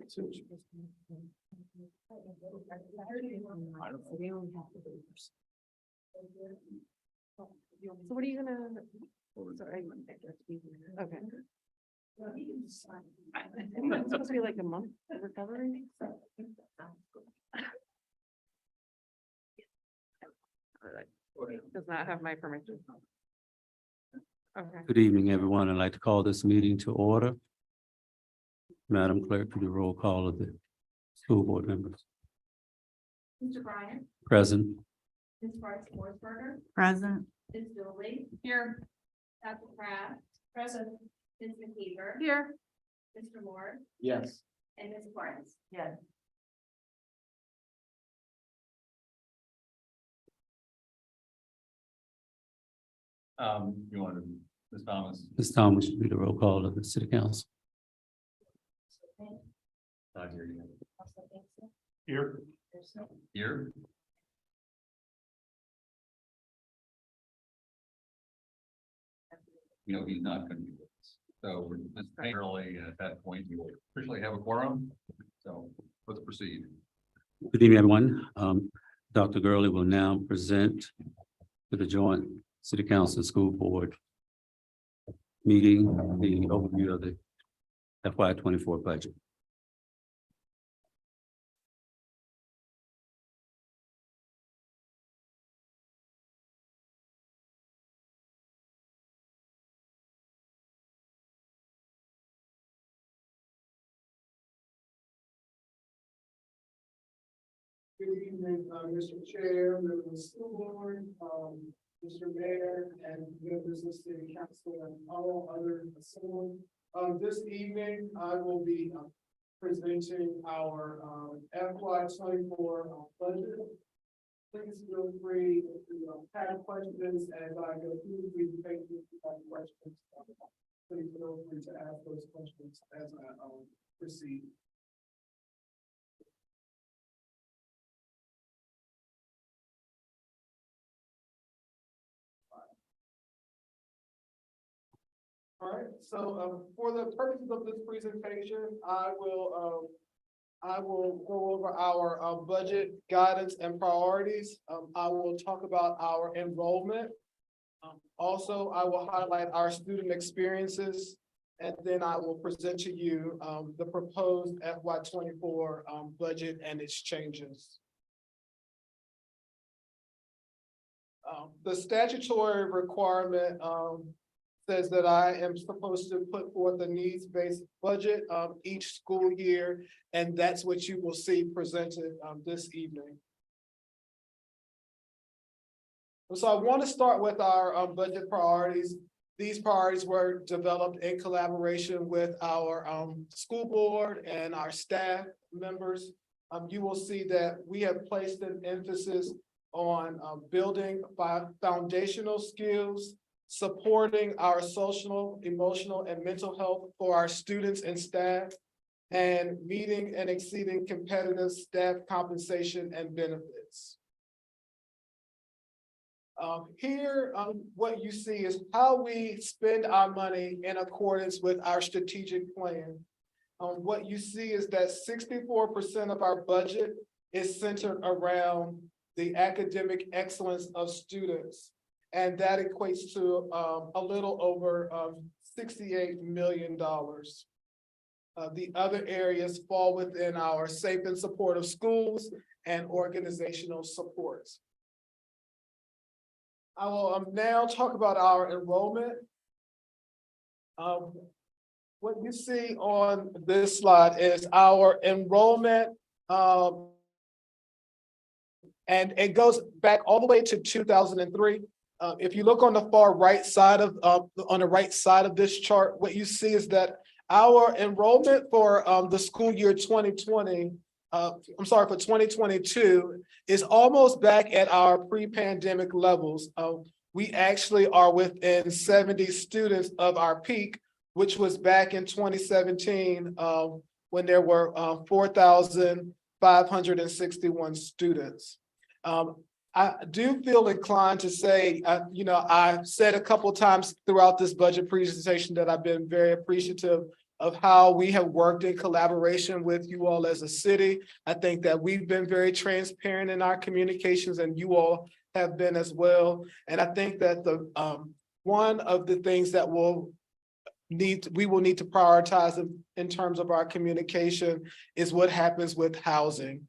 So what are you gonna? Sorry. Okay. It's supposed to be like a month of recovery. Does not have my permission. Okay. Good evening, everyone. I'd like to call this meeting to order. Madam Clerk, could you roll call of the school board members? Mr. Bryant, Present. Ms. Forsberger, Present. Ms. Dooley, Here. Dr. Kraft, present, Ms. McKeever, Here. Mr. Moore, Yes. and Ms. Barnes. Yes. You want to, Ms. Thomas? Ms. Thomas should be the roll call of the city council. Not here yet. Here. Here? You know, he's not going to be with us. So we're just early at that point, we will officially have a quorum. So let's proceed. Good evening, everyone. Dr. Gurley will now present to the joint city council and school board meeting, the overview of the FY24 budget. Good evening, Mr. Chair, members of the school board, Mr. Mayor, and members of the city council and all other assembled. This evening, I will be presenting our FY24 budget. Please feel free to have questions as I go through the presentation. If you have questions, please feel free to ask those questions as I proceed. All right, so for the purposes of this presentation, I will go over our budget guidance and priorities. I will talk about our enrollment. Also, I will highlight our student experiences, and then I will present to you the proposed FY24 budget and its changes. The statutory requirement says that I am supposed to put forth a needs-based budget each school year, and that's what you will see presented this evening. So I want to start with our budget priorities. These priorities were developed in collaboration with our school board and our staff members. You will see that we have placed an emphasis on building foundational skills, supporting our social, emotional, and mental health for our students and staff, and meeting and exceeding competitive staff compensation and benefits. Here, what you see is how we spend our money in accordance with our strategic plan. What you see is that 64% of our budget is centered around the academic excellence of students. And that equates to a little over $68 million. The other areas fall within our safe and supportive schools and organizational supports. I will now talk about our enrollment. What you see on this slide is our enrollment, and it goes back all the way to 2003. If you look on the far right side of this chart, what you see is that our enrollment for the school year 2022 is almost back at our pre-pandemic levels. We actually are within 70 students of our peak, which was back in 2017 when there were 4,561 students. I do feel inclined to say, I've said a couple of times throughout this budget presentation that I've been very appreciative of how we have worked in collaboration with you all as a city. I think that we've been very transparent in our communications and you all have been as well. And I think that the one of the things that we will need to prioritize in terms of our communication is what happens with housing.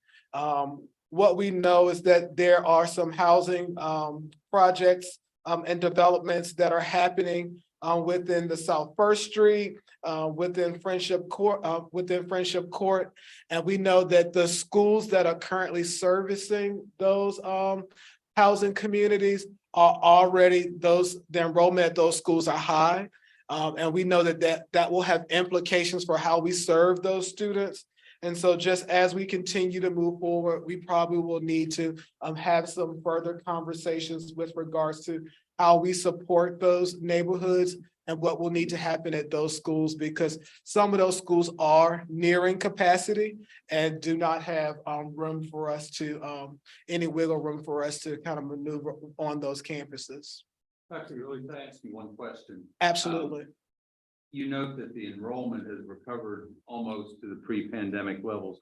What we know is that there are some housing projects and developments that are happening within the South First Street, within Friendship Court. And we know that the schools that are currently servicing those housing communities are already the enrollment at those schools are high. And we know that will have implications for how we serve those students. And so just as we continue to move forward, we probably will need to have some further conversations with regards to how we support those neighborhoods and what will need to happen at those schools, because some of those schools are nearing capacity and do not have room for us to, any wiggle room for us to kind of maneuver on those campuses. Dr. Gurley, can I ask you one question? Absolutely. You note that the enrollment has recovered almost to the pre-pandemic levels.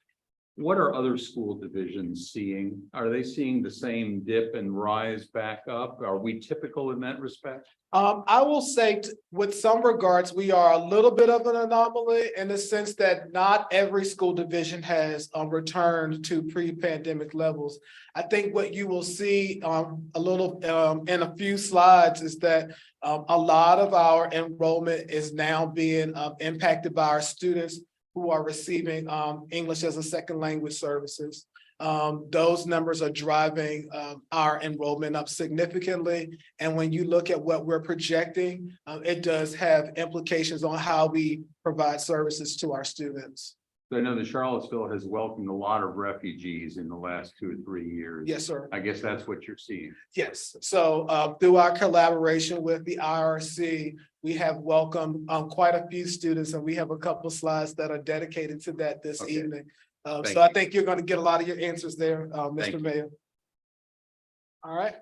What are other school divisions seeing? Are they seeing the same dip and rise back up? Are we typical in that respect? I will say with some regards, we are a little bit of an anomaly in the sense that not every school division has returned to pre-pandemic levels. I think what you will see a little in a few slides is that a lot of our enrollment is now being impacted by our students who are receiving English as a second language services. Those numbers are driving our enrollment up significantly. And when you look at what we're projecting, it does have implications on how we provide services to our students. So I know that Charlottesville has welcomed a lot of refugees in the last 2 or 3 years. Yes, sir. I guess that's what you're seeing. Yes. So through our collaboration with the IRC, we have welcomed quite a few students, and we have a couple of slides that are dedicated to that this evening. So I think you're going to get a lot of your answers there, Mr. Mayor. All right.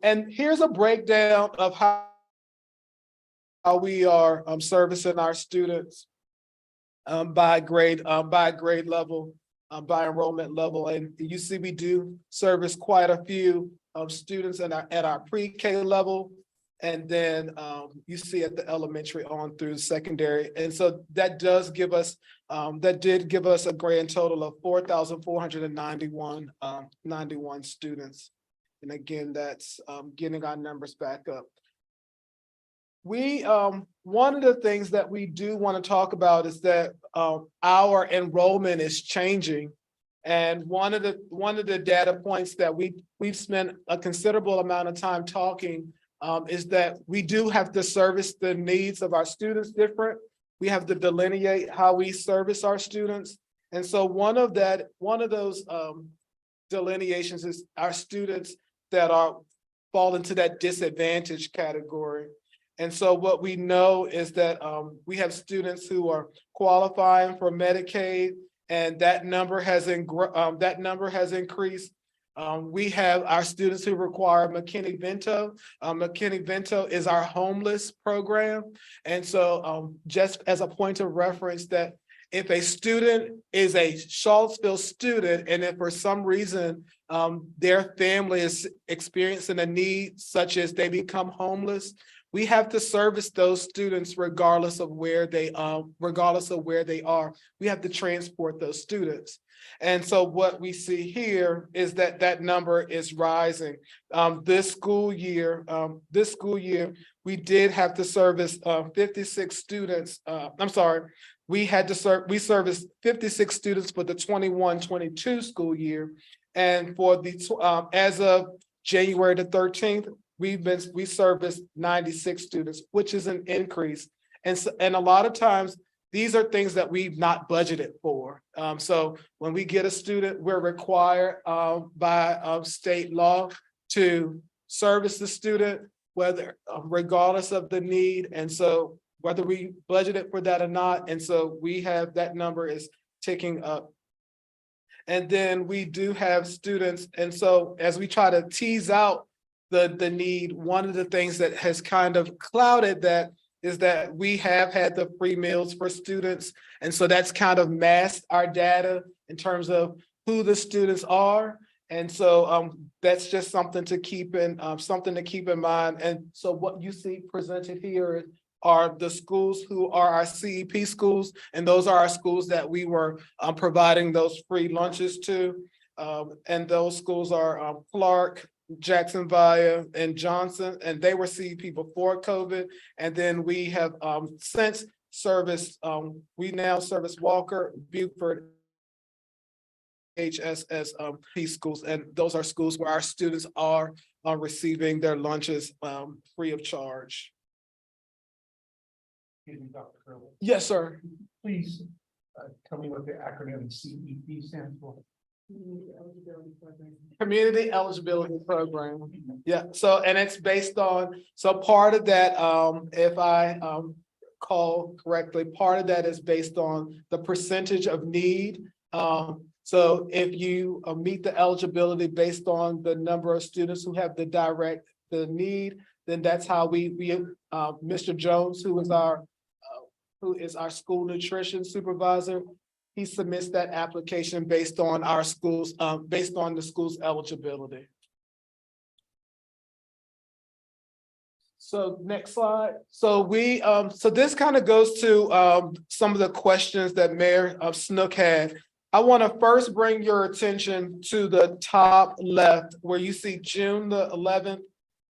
And here's a breakdown of how we are servicing our students by grade level, by enrollment level. And you see we do service quite a few students at our pre-K level. And then you see at the elementary on through secondary. And so that does give us, that did give us a grand total of 4,491 students. And again, that's getting our numbers back up. We, one of the things that we do want to talk about is that our enrollment is changing. And one of the data points that we've spent a considerable amount of time talking is that we do have to service the needs of our students different. We have to delineate how we service our students. And so one of those delineations is our students that fall into that disadvantaged category. And so what we know is that we have students who are qualifying for Medicaid, and that number has increased. We have our students who require McKinney-Vento. McKinney-Vento is our homeless program. And so just as a point of reference, that if a student is a Charlottesville student, and if for some reason their family is experiencing a need, such as they become homeless, we have to service those students regardless of where they are. We have to transport those students. And so what we see here is that number is rising. This school year, we did have to service 56 students. We serviced 56 students for the 21-22 school year. And for the as of January the 13th, we serviced 96 students, which is an increase. And a lot of times, these are things that we've not budgeted for. So when we get a student, we're required by state law to service the student, regardless of the need. And so whether we budgeted for that or not. And so we have that number is ticking up. And then we do have students. And so as we try to tease out the need, one of the things that has kind of clouded that is that we have had the free meals for students. And so that's kind of masked our data in terms of who the students are. And so that's just something to keep in mind. And so what you see presented here are the schools who are our CEP schools, and those are our schools that we were providing those free lunches to. And those schools are Clark, Jackson Via, and Johnson, and they were CEP before COVID. And then we have since serviced, we now service Walker, Beaufort, HSS schools, and those are schools where our students are receiving their lunches free of charge. Excuse me, Dr. Curley, Yes, sir. please tell me what the acronym CEP stands for. Community Eligibility Program. Yeah, so, and it's based on, so part of that, if I call correctly, part of that is based on the percentage of need. So if you meet the eligibility based on the number of students who have the need, then that's how we Mr. Jones, who is our school nutrition supervisor, he submits that application based on our schools, based on the school's eligibility. So next slide. So we, so this kind of goes to some of the questions that Mayor Snook had. I want to first bring your attention to the top left where you see June the 11th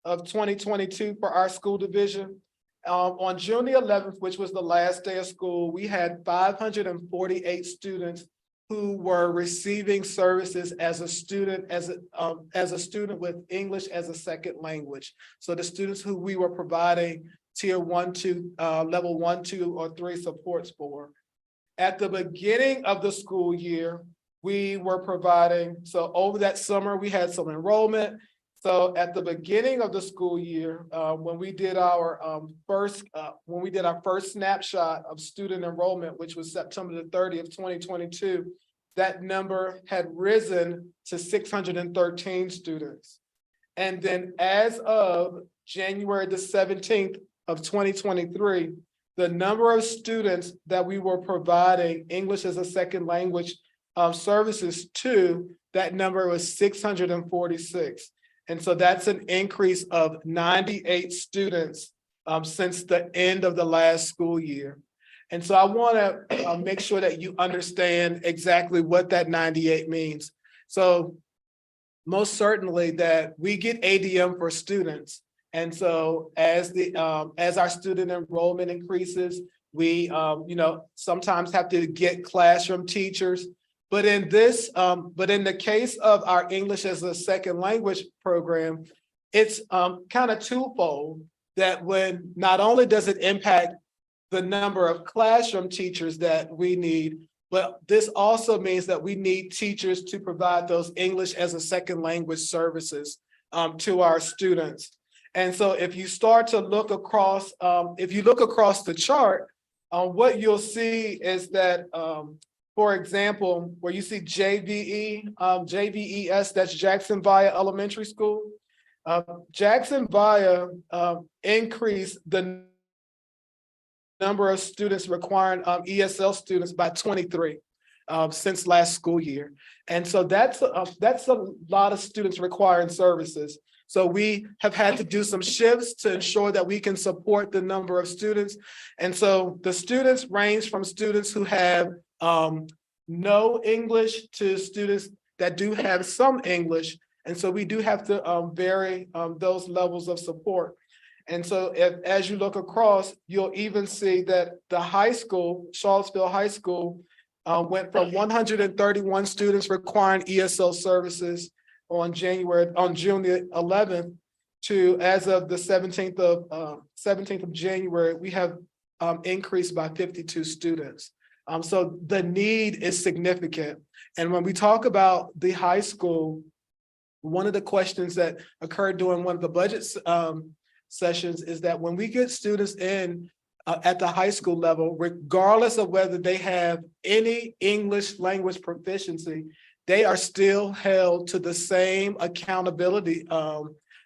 of 2022 for our school division. On June the 11th, which was the last day of school, we had 548 students who were receiving services as a student, as a student with English as a second language. So the students who we were providing tier 1, 2, level 1, 2, or 3 supports for. At the beginning of the school year, we were providing, so over that summer, we had some enrollment. So at the beginning of the school year, when we did our first snapshot of student enrollment, which was September the 30th, 2022, that number had risen to 613 students. And then as of January the 17th of 2023, the number of students that we were providing English as a second language services to, that number was 646. And so that's an increase of 98 students since the end of the last school year. And so I want to make sure that you understand exactly what that 98 means. So most certainly that we get ADM for students. And so as our student enrollment increases, we sometimes have to get classroom teachers. But in the case of our English as a second language program, it's kind of twofold, that when not only does it impact the number of classroom teachers that we need, but this also means that we need teachers to provide those English as a second language services to our students. And so if you start to look across, the chart, what you'll see is that, for example, where you see JVES, that's Jackson Via Elementary School. Jackson Via increased the number of students requiring ESL students by 23 since last school year. And so that's a lot of students requiring services. So we have had to do some shifts to ensure that we can support the number of students. And so the students range from students who have no English to students that do have some English. And so we do have to vary those levels of support. And so as you look across, you'll even see that the high school, Charlottesville High School, went from 131 students requiring ESL services on June the 11th to, as of the 17th of January, we have increased by 52 students. So the need is significant. And when we talk about the high school, one of the questions that occurred during one of the budget sessions is that when we get students in at the high school level, regardless of whether they have any English language proficiency, they are still held to the same accountability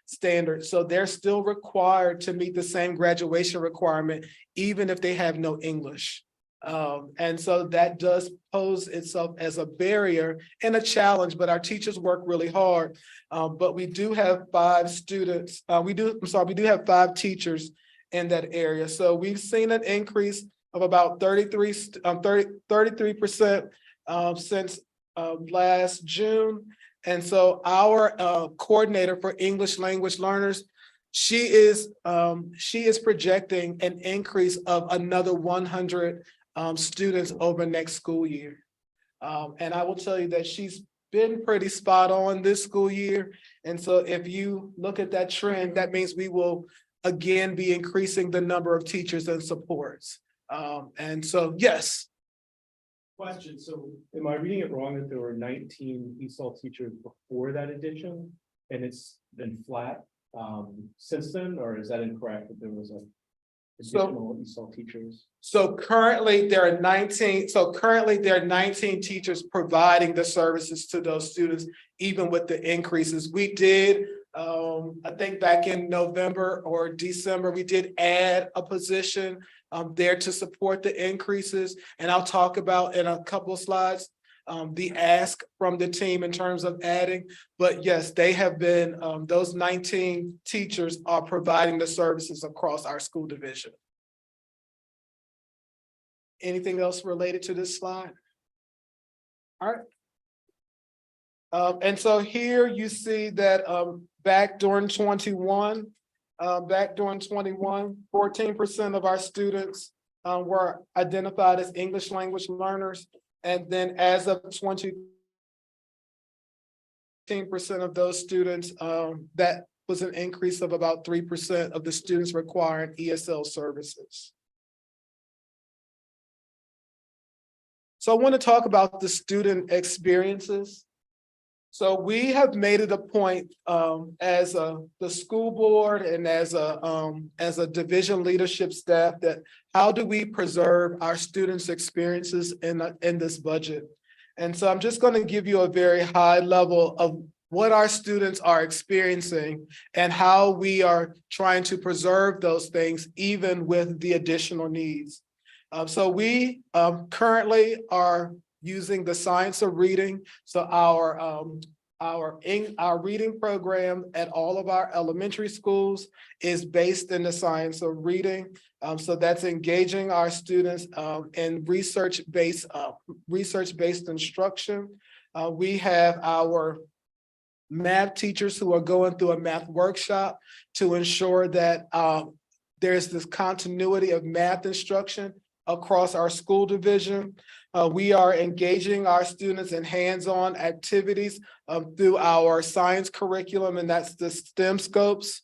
standards. So they're still required to meet the same graduation requirement, even if they have no English. And so that does pose itself as a barrier and a challenge, but our teachers work really hard. But we do have 5 students, we do have 5 teachers in that area. So we've seen an increase of about 33% since last June. And so our coordinator for English language learners, she is projecting an increase of another 100 students over next school year. And I will tell you that she's been pretty spot on this school year. And so if you look at that trend, that means we will again be increasing the number of teachers and supports. And so, yes. Question, so am I reading it wrong that there were 19 ESOL teachers before that addition? And it's been flat since then, or is that incorrect that there was a additional ESOL teachers? So currently there are 19 teachers providing the services to those students, even with the increases. We did, I think back in November or December, we did add a position there to support the increases. And I'll talk about in a couple of slides the ask from the team in terms of adding. But yes, they have been, those 19 teachers are providing the services across our school division. Anything else related to this slide? All right. And so here you see that back during 21, 14% of our students were identified as English language learners. And then as of 20% of those students, that was an increase of about 3% of the students requiring ESL services. So I want to talk about the student experiences. So we have made it a point as the school board and as a division leadership staff that how do we preserve our students' experiences in this budget? And so I'm just going to give you a very high level of what our students are experiencing and how we are trying to preserve those things even with the additional needs. So we currently are using the science of reading. So our reading program at all of our elementary schools is based in the science of reading. So that's engaging our students in research-based instruction. We have our math teachers who are going through a math workshop to ensure that there's this continuity of math instruction across our school division. We are engaging our students in hands-on activities through our science curriculum, and that's the STEM scopes.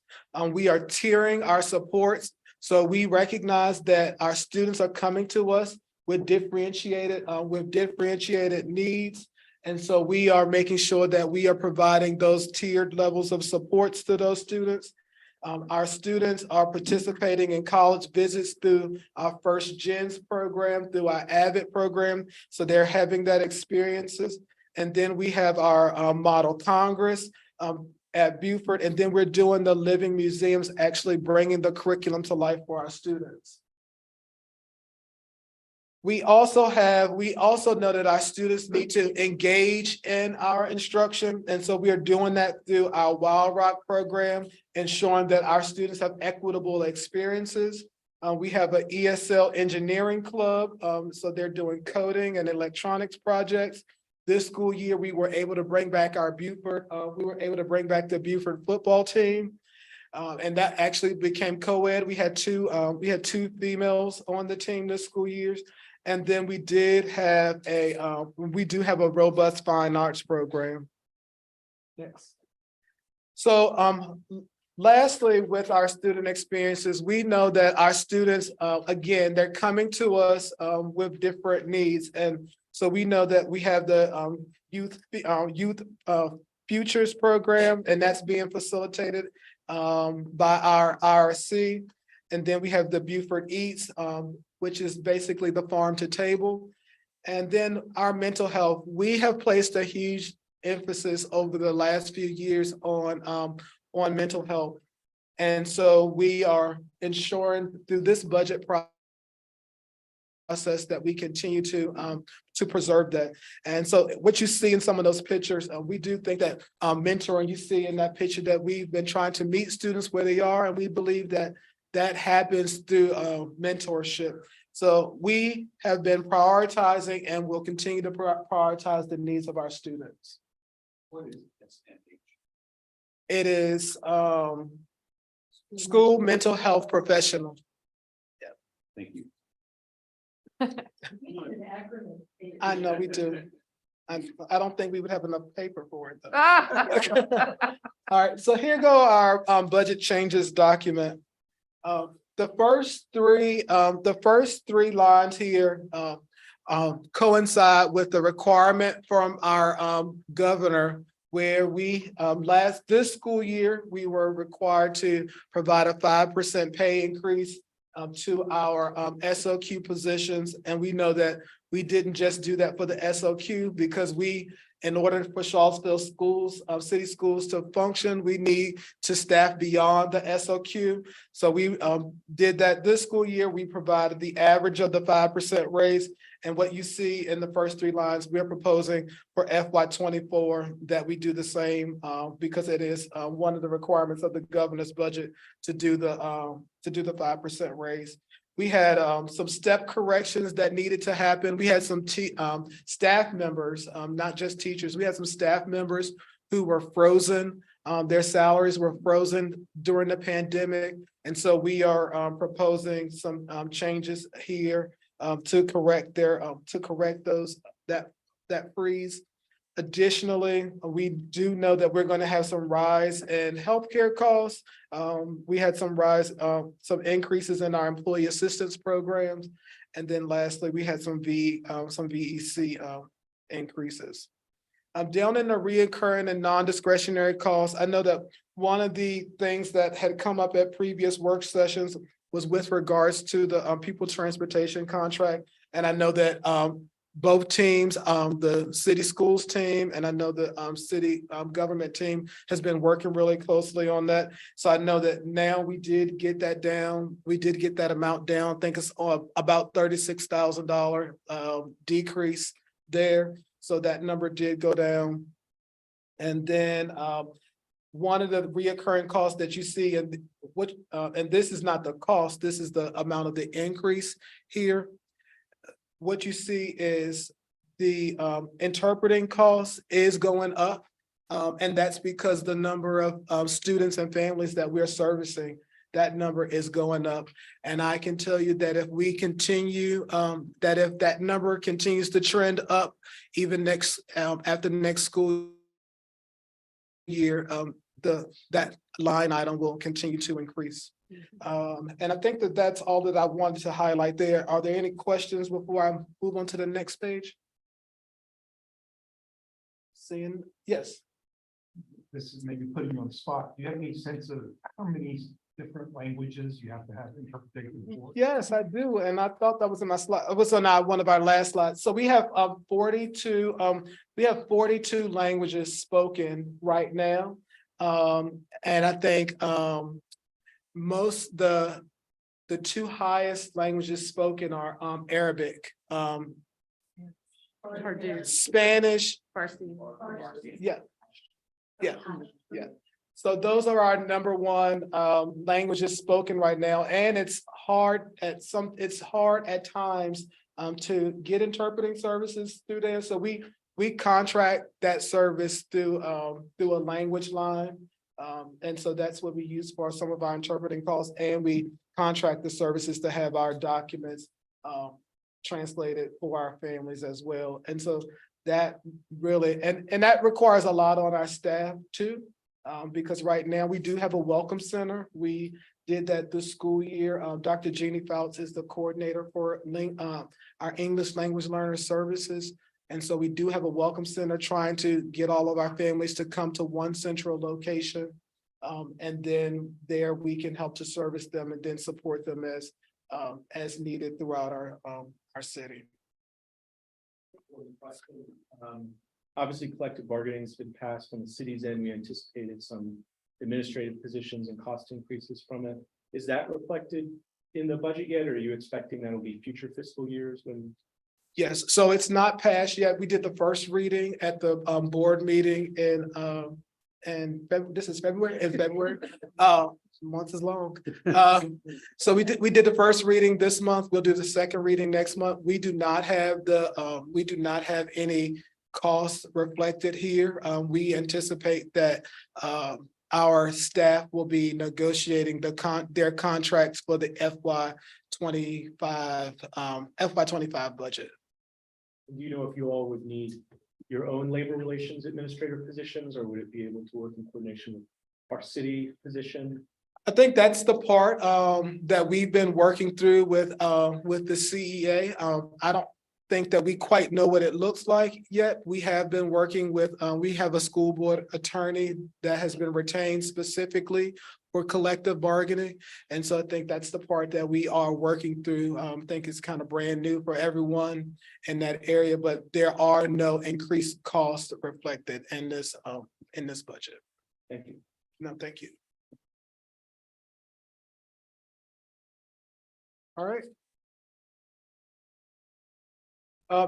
We are tiering our supports. So we recognize that our students are coming to us with differentiated needs. And so we are making sure that we are providing those tiered levels of supports to those students. Our students are participating in college visits through our First Gens program, through our AVID program. So they're having that experiences. And then we have our Model Congress at Beaufort. And then we're doing the living museums, actually bringing the curriculum to life for our students. We also know that our students need to engage in our instruction. And so we are doing that through our Wild Rock program, ensuring that our students have equitable experiences. We have an ESL engineering club. So they're doing coding and electronics projects. This school year, we were able to bring back our Beaufort, the Beaufort football team. And that actually became co-ed. We had two females on the team this school year. And then we do have a robust fine arts program. Next. So lastly, with our student experiences, we know that our students, again, they're coming to us with different needs. And so we know that we have the youth futures program, and that's being facilitated by our IRC. And then we have the Beaufort Eats, which is basically the farm to table. And then our mental health, we have placed a huge emphasis over the last few years on on mental health. And so we are ensuring through this budget process that we continue to preserve that. And so what you see in some of those pictures, we do think that mentoring, you see in that picture that we've been trying to meet students where they are, and we believe that that happens through mentorship. So we have been prioritizing and will continue to prioritize the needs of our students. What is SNH? It is school mental health professional. Thank you. I know we do. I don't think we would have enough paper for it though. Ah. All right, so here go our budget changes document. The first three lines here coincide with the requirement from our governor, where we this school year, we were required to provide a 5% pay increase to our SOQ positions. And we know that we didn't just do that for the SOQ, because in order for Charlottesville schools, city schools to function, we need to staff beyond the SOQ. So we did that this school year. We provided the average of the 5% raise. And what you see in the first three lines, we're proposing for FY24 that we do the same because it is one of the requirements of the governor's budget to do the 5% raise. We had some step corrections that needed to happen. We had some staff members, not just teachers. We had some staff members who were frozen. Their salaries were frozen during the pandemic. And so we are proposing some changes here to correct that freeze. Additionally, we do know that we're going to have some rise in healthcare costs. We had some increases in our employee assistance programs. And then lastly, we had some VEC increases. Down in the reoccurring and non-discretionary costs, I know that one of the things that had come up at previous work sessions was with regards to the people transportation contract. And I know that both teams, the city schools team, and I know the city government team has been working really closely on that. So I know that now we did get that down. We did get that amount down. I think it's about $36,000 decrease there. So that number did go down. And then one of the reoccurring costs that you see, and this is not the cost, this is the amount of the increase here. What you see is the interpreting cost is going up. And that's because the number of students and families that we're servicing, that number is going up. And I can tell you that if we continue, that if that number continues to trend up, even after the next school year, that line item will continue to increase. And I think that that's all that I wanted to highlight there. Are there any questions before I move on to the next page? Seeing, yes. This is maybe putting you on the spot. Do you have any sense of how many different languages you have to have interpretation for? Yes, I do. And I thought that was in my slide. It was on one of our last slides. So we have 42 languages spoken right now. And I think the two highest languages spoken are Arabic, Spanish. Yeah. So those are our number one languages spoken right now, and it's hard at times to get interpreting services through there. So we contract that service through a language line. And so that's what we use for some of our interpreting costs, and we contract the services to have our documents translated for our families as well. And so that really, and that requires a lot on our staff too, because right now we do have a welcome center. We did that this school year. Dr. Jeannie Fouts is the coordinator for our English language learner services. And so we do have a welcome center trying to get all of our families to come to one central location. And then there we can help to service them and then support them as needed throughout our city. Obviously, collective bargaining has been passed on the city's end. We anticipated some administrative positions and cost increases from it. Is that reflected in the budget yet, or are you expecting that'll be future fiscal years when? Yes, so it's not passed yet. We did the first reading at the board meeting this is February, in February. Month is long. So we did the first reading this month. We'll do the second reading next month. We do not have any costs reflected here. We anticipate that our staff will be negotiating their contracts for the FY 25 budget. Do you know if you all would need your own labor relations administrative positions, or would it be able to work in coordination with our city position? I think that's the part that we've been working through with the CEA. I don't think that we quite know what it looks like yet. We have been working with, we have a school board attorney that has been retained specifically for collective bargaining. And so I think that's the part that we are working through. I think it's kind of brand new for everyone in that area, but there are no increased costs reflected in this budget. Thank you. No, thank you. All right.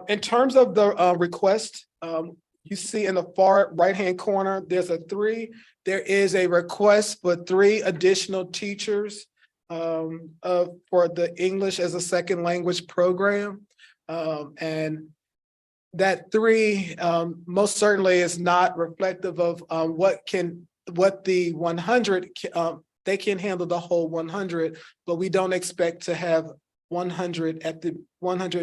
In terms of the request, you see in the far right-hand corner, there is a request for 3 additional teachers for the English as a second language program. And that 3 most certainly is not reflective of what the 100 they can handle the whole 100, but we don't expect to have 100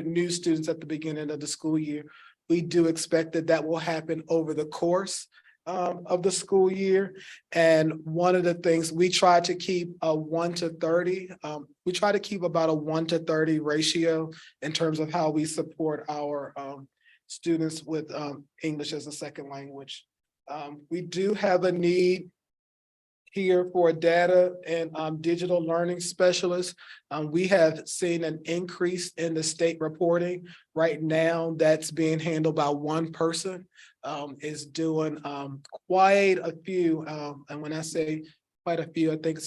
new students at the beginning of the school year. We do expect that will happen over the course of the school year. And one of the things we try to keep a 1 to 30. We try to keep about a 1 to 30 ratio in terms of how we support our students with English as a second language. We do have a need here for data and digital learning specialists. We have seen an increase in the state reporting. Right now, that's being handled by one person, is doing quite a few. And when I say quite a few, I think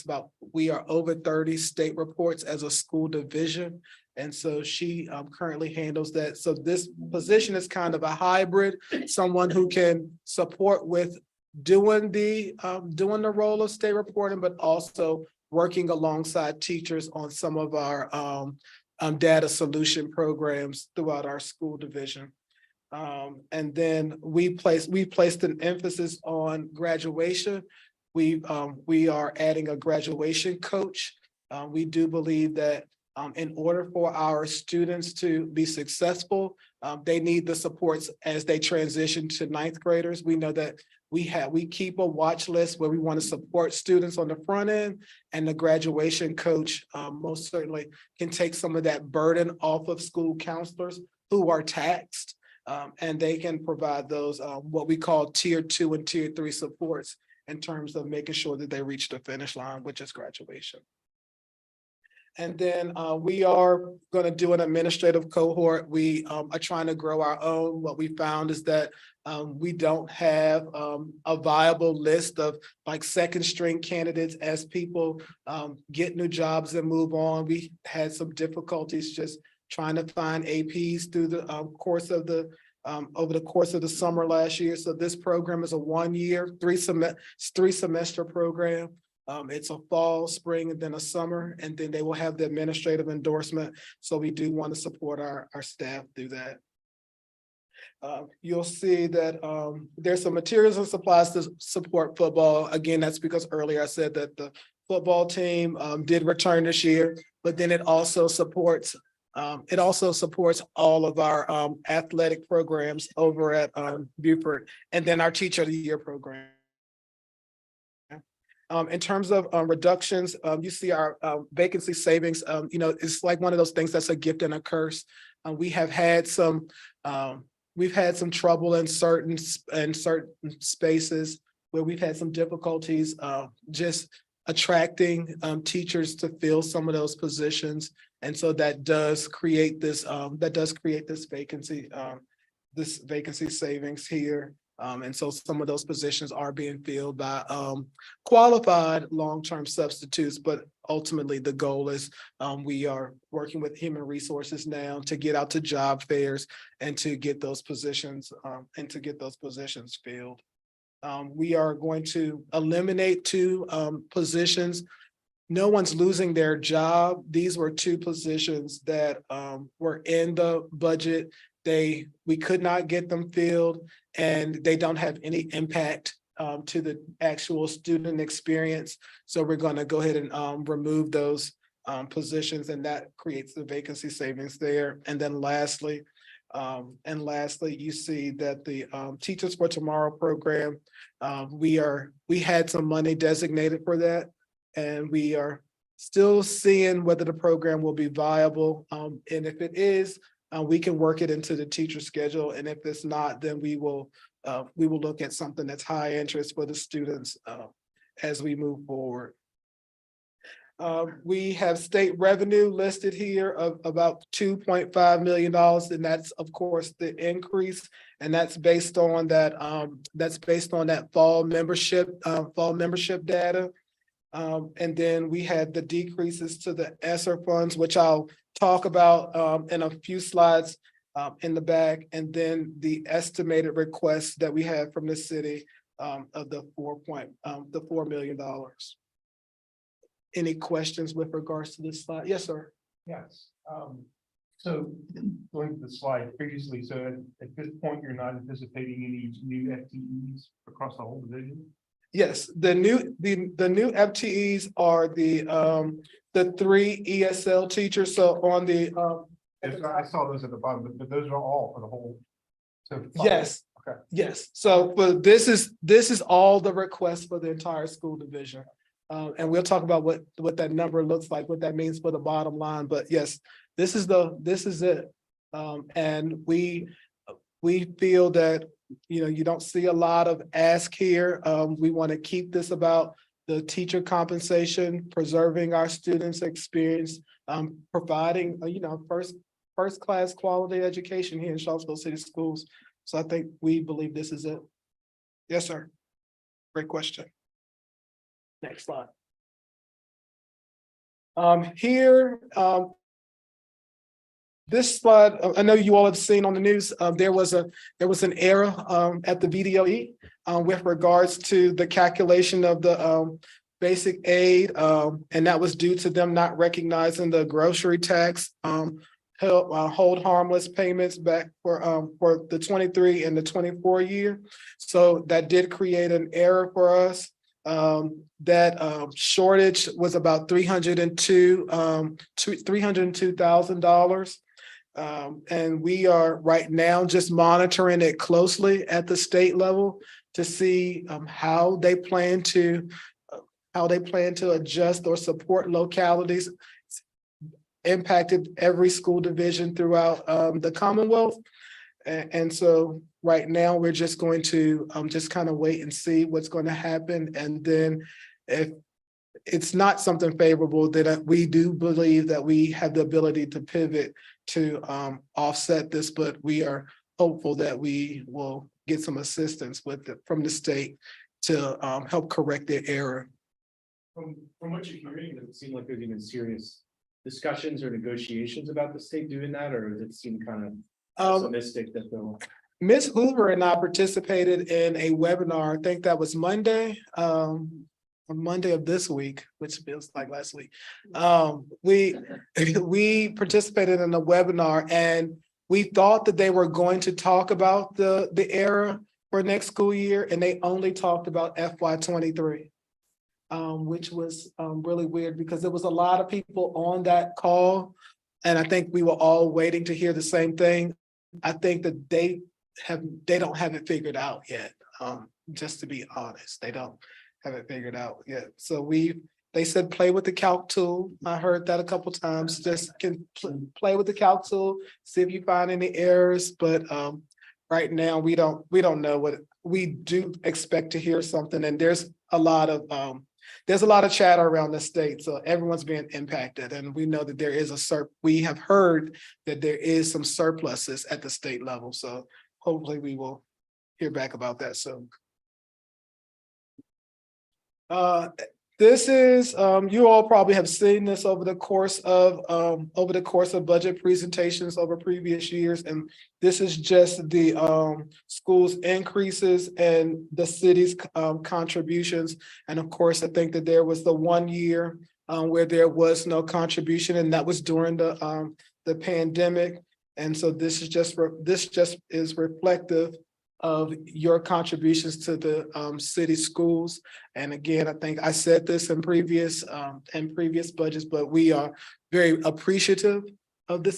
we are over 30 state reports as a school division. And so she currently handles that. So this position is kind of a hybrid, someone who can support with doing the role of state reporting, but also working alongside teachers on some of our data solution programs throughout our school division. And then we placed an emphasis on graduation. We are adding a graduation coach. We do believe that in order for our students to be successful, they need the supports as they transition to 9th graders. We know that we keep a watch list where we want to support students on the front end, and the graduation coach most certainly can take some of that burden off of school counselors who are taxed, and they can provide those what we call tier 2 and tier 3 supports in terms of making sure that they reach the finish line, which is graduation. And then we are going to do an administrative cohort. We are trying to grow our own. What we found is that we don't have a viable list of like second string candidates as people get new jobs and move on. We had some difficulties just trying to find APs through the course of the over the course of the summer last year. So this program is a 1-year, 3-semester program. It's a fall, spring, and then a summer, and then they will have the administrative endorsement. So we do want to support our staff through that. You'll see that there's some materials and supplies to support football. Again, that's because earlier I said that the football team did return this year, but then it also supports all of our athletic programs over at Beaufort, and then our Teacher of the Year program. In terms of reductions, you see our vacancy savings. It's like one of those things that's a gift and a curse. We've had some trouble in certain spaces where we've had some difficulties just attracting teachers to fill some of those positions, and so that does create this vacancy savings here. And so some of those positions are being filled by qualified long-term substitutes, but ultimately the goal is we are working with human resources now to get out to job fairs and to get those positions filled. We are going to eliminate two positions. No one's losing their job. These were two positions that were in the budget. We could not get them filled, and they don't have any impact to the actual student experience. So we're going to go ahead and remove those positions, and that creates the vacancy savings there. And then lastly, you see that the Teachers for Tomorrow program, we had some money designated for that, and we are still seeing whether the program will be viable. And if it is, we can work it into the teacher schedule. And if it's not, then we will look at something that's high interest for the students as we move forward. We have state revenue listed here of about $2.5 million, and that's of course the increase, and that's based on that fall membership data. And then we had the decreases to the ESSER funds, which I'll talk about in a few slides in the back, and then the estimated requests that we have from the city of the $4 million. Any questions with regards to this slide? Yes, sir. Yes. So going to the slide previously, so at this point, you're not anticipating any new FTEs across the whole division? Yes, the new FTEs are the 3 ESL teachers. So on the I saw those at the bottom, but those are all for the whole. So yes, okay. yes. So but this is all the requests for the entire school division. And we'll talk about what that number looks like, what that means for the bottom line. But yes, this is it. And we feel that, you don't see a lot of ask here. We want to keep this about the teacher compensation, preserving our students' experience, providing, first class quality education here in Charlottesville City Schools. So I think we believe this is it. Yes, sir. Great question. Next slide. This slide, I know you all have seen on the news, there was an error at the VDOE with regards to the calculation of the basic aid, and that was due to them not recognizing the grocery tax hold harmless payments back for the 23 and the 24 year. So that did create an error for us. That shortage was about $302,000. And we are right now just monitoring it closely at the state level to see how they plan to adjust or support localities. It's impacted every school division throughout the Commonwealth. And so right now we're just going to just kind of wait and see what's going to happen. And then if it's not something favorable, then we do believe that we have the ability to pivot to offset this, but we are hopeful that we will get some assistance from the state to help correct their error. From what you're hearing, does it seem like there's even serious discussions or negotiations about the state doing that, or does it seem kind of pessimistic that they'll? Ms. Hoover and I participated in a webinar, I think that was Monday, on Monday of this week, which feels like last week. We participated in a webinar, and we thought that they were going to talk about the error for next school year, and they only talked about FY23, which was really weird because there was a lot of people on that call, and I think we were all waiting to hear the same thing. I think that they don't have it figured out yet. Just to be honest, they don't have it figured out yet. So they said, play with the calc tool. I heard that a couple times, just play with the calc tool, see if you find any errors. But right now we don't know what we do expect to hear something. And there's a lot of chatter around the state. So everyone's being impacted. And we know that we have heard that there is some surpluses at the state level. So hopefully we will hear back about that soon. This is, you all probably have seen this over the course of budget presentations over previous years. And this is just the, schools increases and the city's, contributions. And of course, I think that there was the 1 year, where there was no contribution, and that was during the pandemic. And so this just is reflective of your contributions to the city schools. And again, I think I said this in previous budgets, but we are very appreciative of the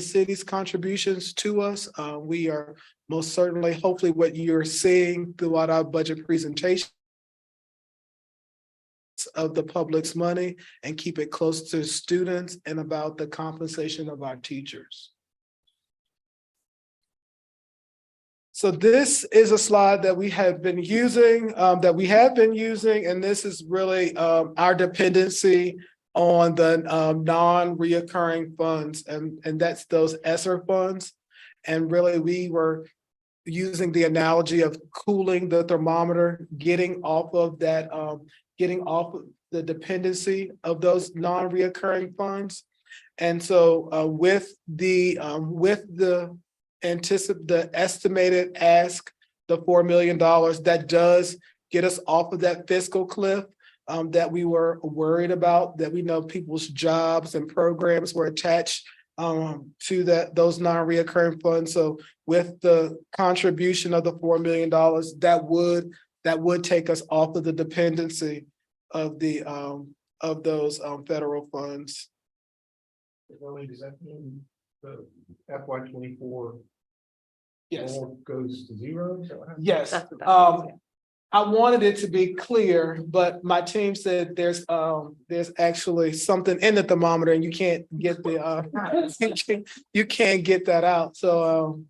city's contributions to us. We are most certainly, hopefully, what you're seeing throughout our budget presentation of the public's money, and keep it close to students and about the compensation of our teachers. So this is a slide that we have been using, and this is really our dependency on the non-reoccurring funds, and that's those ESSER funds. And really, we were using the analogy of cooling the thermometer, getting off of the dependency of those non-reoccurring funds. And so with the estimated ask, the $4 million, that does get us off of that fiscal cliff that we were worried about, that we know people's jobs and programs were attached to those non-reoccurring funds. So with the contribution of the $4 million, that would take us off of the dependency of those federal funds. Does that mean the FY 24 Yes. all goes to zero? Is that what happened? Yes, That's what that means, I wanted it to be clear, but my team said there's actually something in the thermometer and you can't get you can't get that out. So,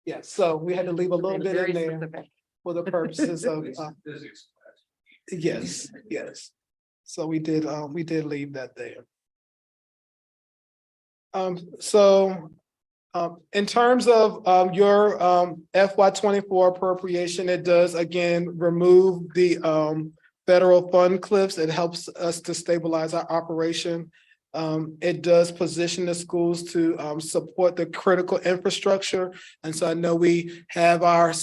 yeah, so we had to leave a little bit in there Specific. for the purposes of, Physics yes. So we did leave that there. In terms of your FY 24 appropriation, it does again remove the federal fund cliffs. It helps us to stabilize our operation. It does position the schools to support the critical infrastructure. And so I know we have our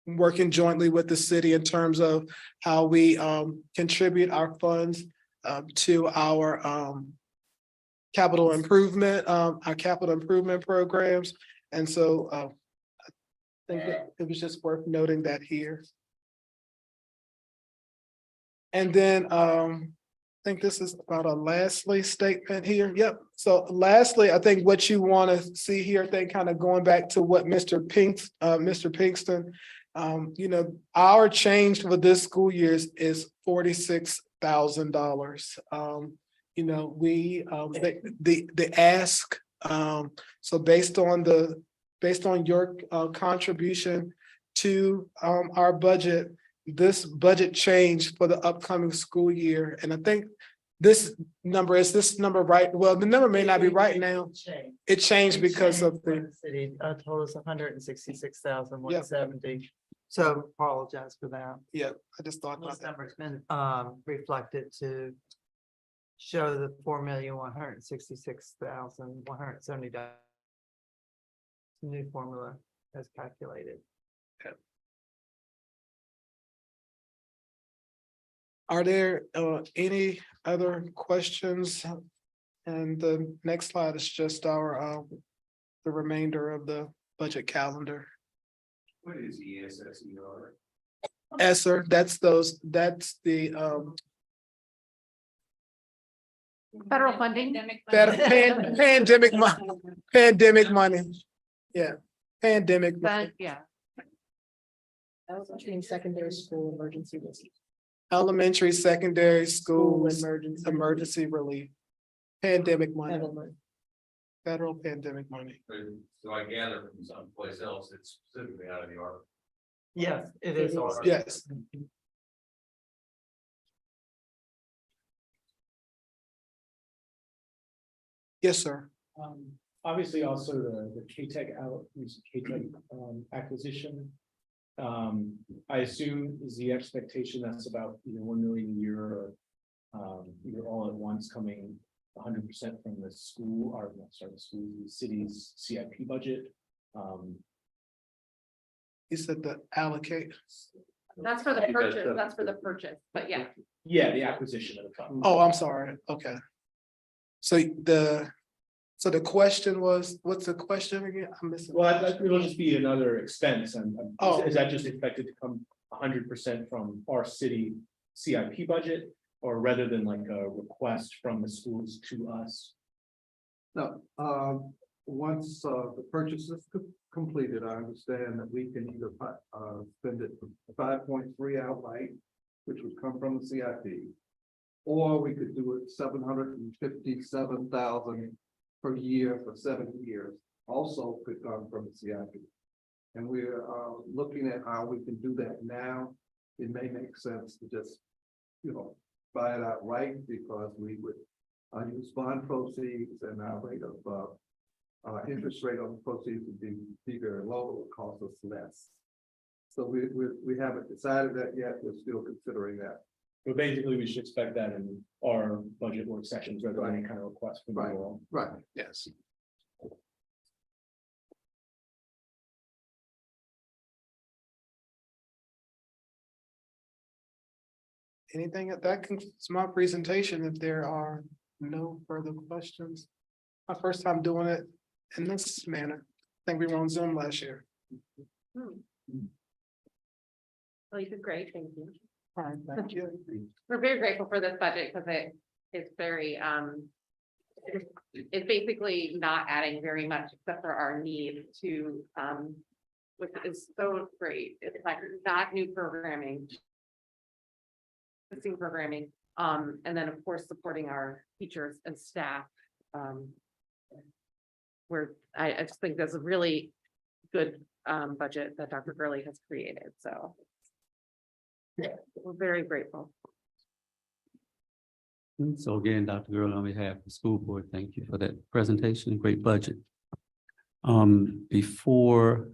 working jointly with the city in terms of how we contribute our funds to our capital improvement programs. And so I think that it was just worth noting that here. And then I think this is about a lastly statement here. Yep. So lastly, I think what you want to see here, I think kind of going back to what Mr. Pinkston, our change for this school year is $46,000. The ask, so based on your contribution to our budget, this budget change for the upcoming school year, and I think this number right? Well, the number may not be right now. It changed because of the city total is 166,170. So apologize for that. yeah. I just thought about This that. number's been reflected to show the $4,166,170 new formula as calculated. Are there any other questions? And the next slide is just our the remainder of the budget calendar. What is ESSER? ESSER, that's the Federal funding. pandemic money. Yeah, pandemic. money. Yeah. That was between secondary school emergency relief. Elementary, secondary school, Emergency. emergency relief. Pandemic money, federal pandemic money. So I gather from someplace else, it's specifically out of the ARPA. Yes, it is. Yes. Yes, sir. obviously also the CATEC acquisition. I assume is the expectation that's about, 1 million a year or, either all at once coming 100% from the school, or not, sorry, the city's CIP budget. You said the allocate. That's for the think that's purchase, the- that's for the purchase, but yeah. Yeah, the acquisition of the fund. Oh, I'm sorry. Okay. So the question was, what's the question again? I'm missing. Well, it'll just be another expense, and Oh. is that just expected to come 100% from our city CIP budget? Or rather than like a request from the schools to us? No, once the purchase is completed, I understand that we can either spend it 5.3 outright, which would come from the CIP. Or we could do it 757,000 per year for 7 years, also could come from the CIP. And we're looking at how we can do that now. It may make sense to just, buy it outright, because we would use bond proceeds, and our rate of interest rate on the proceeds would be very low, it would cost us less. So we haven't decided that yet. We're still considering that. But basically, we should expect that in our budget work sessions rather than any kind of request from you all. Right. Yes. Anything that concludes my presentation, if there are no further questions. My first time doing it in this manner. I think we were on Zoom last year. Well, you did great, thank you. All right, thank you. We're very grateful for this budget because it's very, it's basically not adding very much except for our need to, which is so great. It's like not new programming. Existing programming, and then of course supporting our teachers and staff. Where I just think there's a really good budget that Dr. Gurley has created, so. We're very grateful. And so again, Dr. Gurley, on behalf of the school board, thank you for that presentation, great budget. Before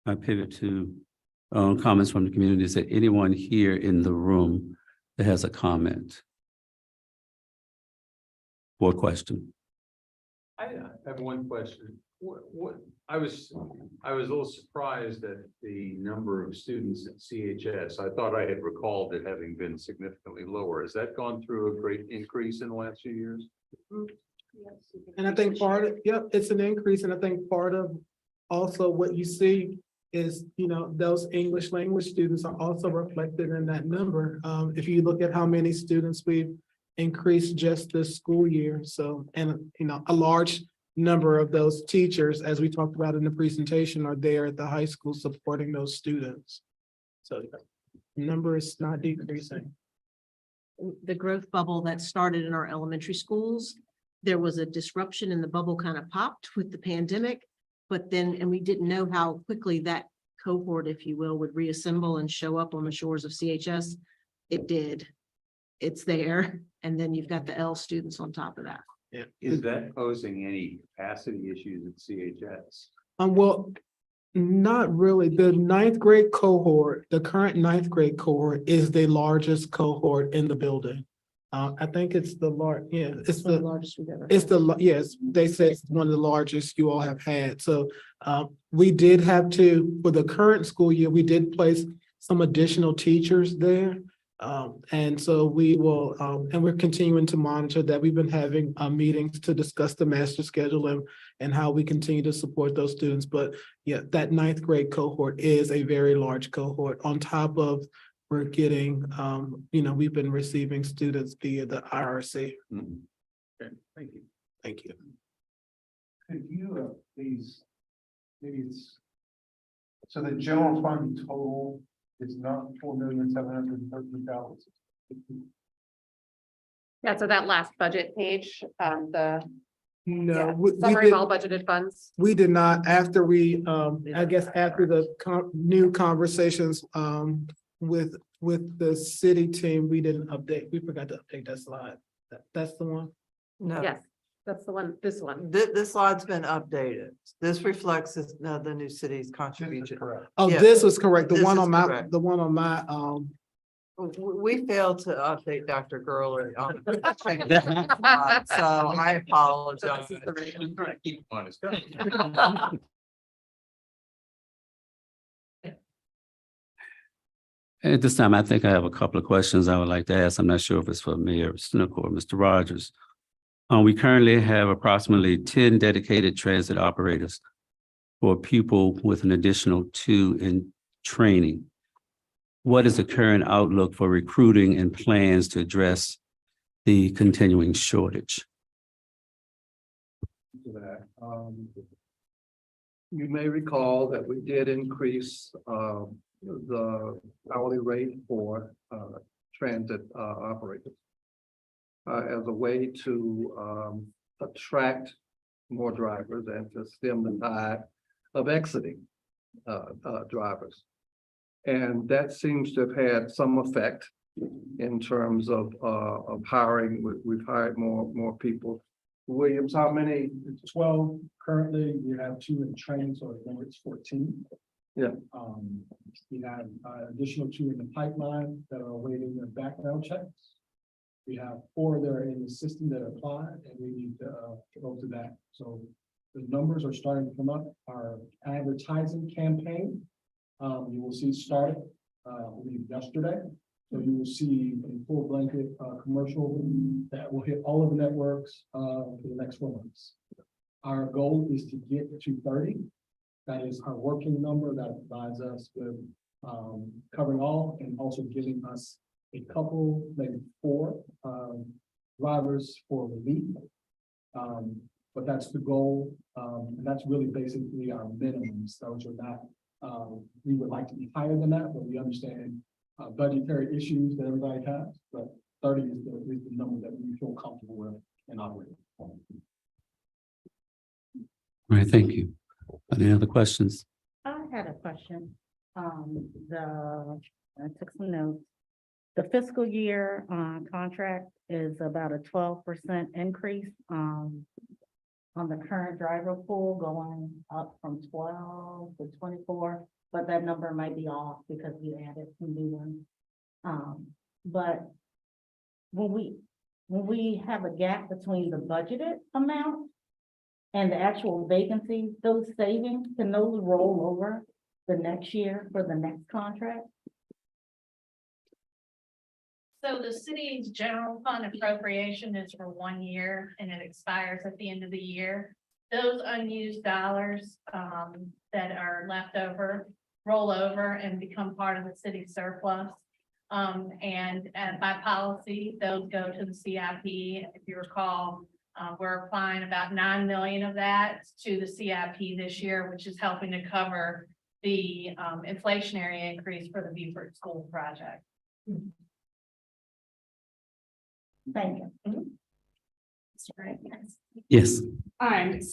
I pivot to comments from the community, is there anyone here in the room that has a comment or question? I have one question. I was a little surprised at the number of students at CHS. I thought I had recalled it having been significantly lower. Has that gone through a great increase in the last few years? And I think it's an increase, and I think part of also what you see is, those English language students are also reflected in that number. If you look at how many students we've increased just this school year, so, and, a large number of those teachers, as we talked about in the presentation, are there at the high school supporting those students. So the number is not decreasing. The growth bubble that started in our elementary schools, there was a disruption and the bubble kind of popped with the pandemic. But then, and we didn't know how quickly that cohort, if you will, would reassemble and show up on the shores of CHS. It did. It's there. And then you've got the L students on top of that. Yeah. Is that posing any capacity issues at CHS? Well, not really. The ninth grade cohort, the current ninth grade cohort is the largest cohort in the building. I think it's the it's the largest we've ever. yes, they said it's one of the largest you all have had. So we did have to, for the current school year, we did place some additional teachers there. And so we will, and we're continuing to monitor that. We've been having meetings to discuss the master schedule and how we continue to support those students. But yeah, that ninth grade cohort is a very large cohort. On top of, we're getting, we've been receiving students via the IRC. Okay, thank you. Thank you. Could you please, maybe it's, so the general fund total is not $4,730,000. Yeah, so that last budget page, the No, summary of all budgeted funds. we did not, after we, I guess after the new conversations, with the city team, we didn't update, we forgot to update that slide. That's the one? No. Yes, That's the one, this one. This slide's been updated. This reflects the new city's This is contribution. correct. Oh, Yeah. this was correct. The This one is on my, correct. the one on my, We failed to update Dr. Gurley. So I apologize. Keep honest. At this time, I think I have a couple of questions I would like to ask. I'm not sure if it's for Mayor Snook or Mr. Rogers. We currently have approximately 10 dedicated transit operators for a pupil with an additional 2 in training. What is the current outlook for recruiting and plans to address the continuing shortage? To that. You may recall that we did increase the hourly rate for transit operators as a way to attract more drivers and to stem the tide of exiting drivers. And that seems to have had some effect in terms of hiring. We've hired more people. Williams, how many? 12 currently, we have 2 in training, so I think it's 14. Yeah. We have additional 2 in the pipeline that are awaiting their background checks. We have 4 that are in the system that applied, and we need to go to that. So the numbers are starting to come up. Our advertising campaign, you will see started, I believe yesterday. So you will see a full blanket commercial that will hit all of the networks for the next 4 months. Our goal is to get to 30. That is our working number that provides us with covering all and also giving us a couple, maybe 4 drivers for relief. But that's the goal. And that's really basically our minimums. Those are not, we would like to be higher than that, but we understand budgetary issues that everybody has, but 30 is the number that we feel comfortable with and operating. All right, thank you. Any other questions? I had a question. I took some notes. The fiscal year contract is about a 12% increase on the current driver pool, going up from 12 to 24, but that number might be off because we added some new ones. But when we have a gap between the budgeted amount and the actual vacancies, those savings, can those roll over the next year for the next contract? So the city's general fund appropriation is for 1 year and it expires at the end of the year. Those unused dollars that are left over roll over and become part of the city surplus. And by policy, those go to the CIP. If you recall, we're applying about 9 million of that to the CIP this year, which is helping to cover the inflationary increase for the Beaufort School project. Thank you. Yes.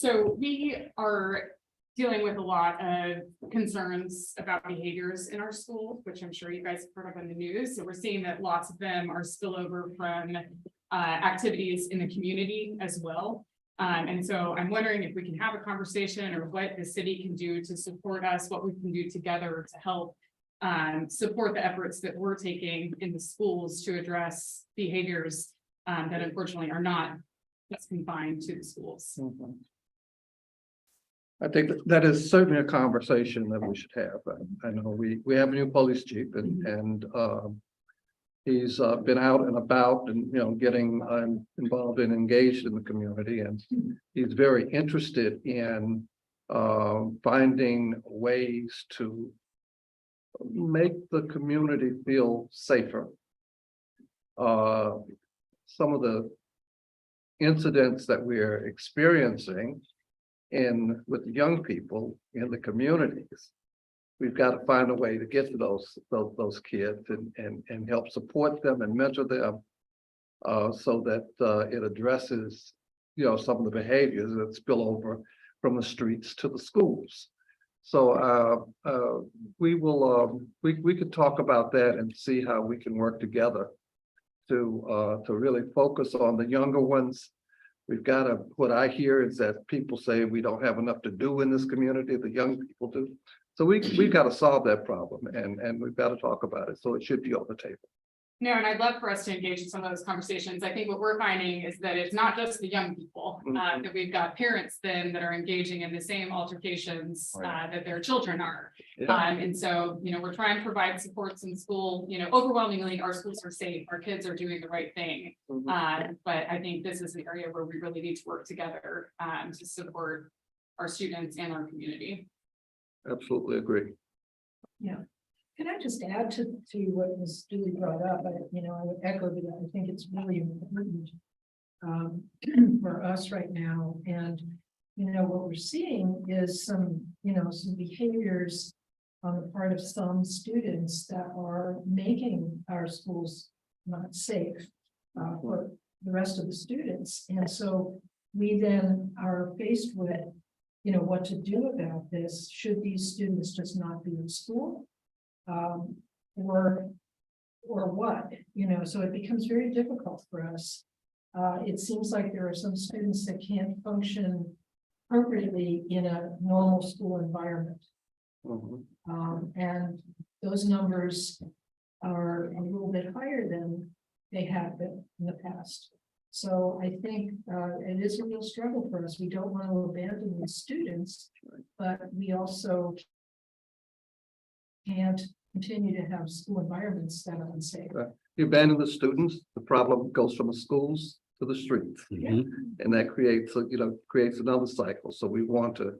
So we are dealing with a lot of concerns about behaviors in our schools, which I'm sure you guys have heard of in the news. So we're seeing that lots of them are spillover from activities in the community as well. And so I'm wondering if we can have a conversation or what the city can do to support us, what we can do together to help support the efforts that we're taking in the schools to address behaviors that unfortunately are not just confined to the schools. I think that is certainly a conversation that we should have. I know we have a new police chief and he's been out and about and, getting involved and engaged in the community. And he's very interested in finding ways to make the community feel safer. Some of the incidents that we're experiencing with young people in the communities, we've got to find a way to get to those kids and help support them and mentor them so that it addresses some of the behaviors that spill over from the streets to the schools. So we could talk about that and see how we can work together to really focus on the younger ones We've got to, what I hear is that people say we don't have enough to do in this community, the young people do. So we've got to solve that problem and we've got to talk about it. So it should be on the table. No, and I'd love for us to engage in some of those conversations. I think what we're finding is that it's not just the young people, that we've got parents then that are engaging in the same altercations that their children are. Yeah. And so, we're trying to provide supports in school, overwhelmingly, our schools are safe, our kids are doing the right thing. But I think this is an area where we really need to work together to support our students and our community. Absolutely agree. Can I just add to what Ms. Dooley brought up? I would echo that. I think it's really important for us right now. And, what we're seeing is some behaviors on the part of some students that are making our schools not safe for the rest of the students. And so we then are faced with, what to do about this. Should these students just not be in school? Or what, so it becomes very difficult for us. It seems like there are some students that can't function appropriately in a normal school environment. And those numbers are a little bit higher than they have been in the past. So I think it is a real struggle for us. We don't want to abandon the students, but we also can't continue to have school environments that are unsafe. You abandon the students, the problem goes from the schools to the streets. And that creates, creates another cycle. So we want to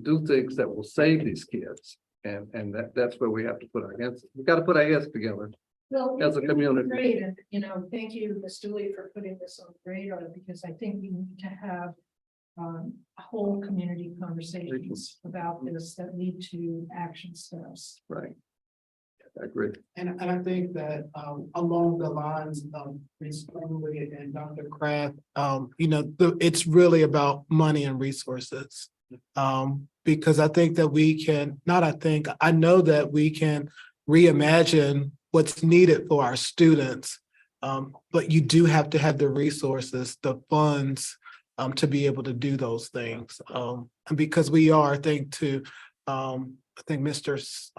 do things that will save these kids. And that's where we have to put our heads. We got to put our heads together as a community. Great, and thank you, Ms. Dooley, for putting this on the radar, because I think we need to have whole community conversations about this that lead to action steps. Right. I agree. And I think that along the lines of Ms. Dooley and Dr. Kraft, it's really about money and resources. Because I think that I know that we can reimagine what's needed for our students. But you do have to have the resources, the funds, to be able to do those things. And because we are, I think Mr.